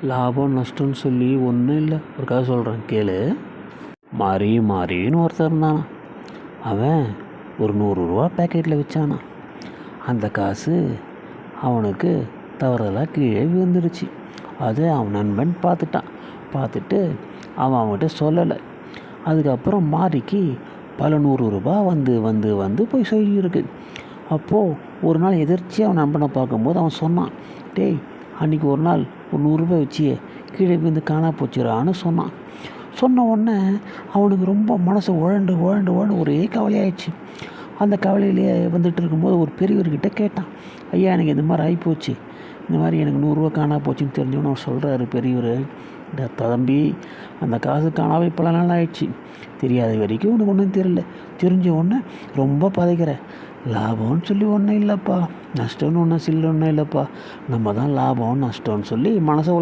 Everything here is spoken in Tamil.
லாபம் நஷ்டம்னு சொல்லி ஒன்றும் இல்லை. ஒரு கதை சொல்கிறேன் கேளு. மாறின்னு ஒருத்தர் இருந்தானா. அவன் ஒரு 100 ரூபா பேக்கெட்டில் வச்சானா. அந்த காசு அவனுக்கு தவறுதலாக கீழே விழுந்துடுச்சு. அதை அவன் நண்பன் பார்த்துட்டு அவன் அவன்கிட்ட சொல்லலை. அதுக்கப்புறம் மாறிக்கு பல 100 ரூபா வந்து போய் சொல்லியிருக்கு. அப்போது ஒரு நாள் எதிர்த்து அவன் நண்பனை பார்க்கும்போது அவன் சொன்னான், டேய் அன்றைக்கி ஒரு நாள் ஒரு 100 ரூபாய் வச்சியே கீழே விழுந்து காணா போச்சுறான்னு சொன்னான். சொன்ன உடனே அவனுக்கு ரொம்ப மனசு உழண்டு ஒரே கவலையாயிடுச்சு. அந்த கவலையிலேயே வந்துட்டு இருக்கும்போது ஒரு பெரியவர்கிட்ட கேட்டான், ஐயா எனக்கு இந்த மாதிரி ஆகிப்போச்சு, இந்த மாதிரி எனக்கு 100 ரூபா காணா போச்சுன்னு தெரிஞ்சவனு அவர் சொல்கிறாரு பெரியவர். தம்பி அந்த காசு காணாவே பல நாள் ஆயிடுச்சு, தெரியாத வரைக்கும் உனக்கு ஒன்றும் தெரியல, தெரிஞ்ச உடனே ரொம்ப பதைக்கிற. லாபம்னு சொல்லி ஒன்றும் இல்லைப்பா, நஷ்டம்னு ஒன்றும் இல்லைப்பா, நம்ம தான் லாபம் நஷ்டம்னு சொல்லி மனசை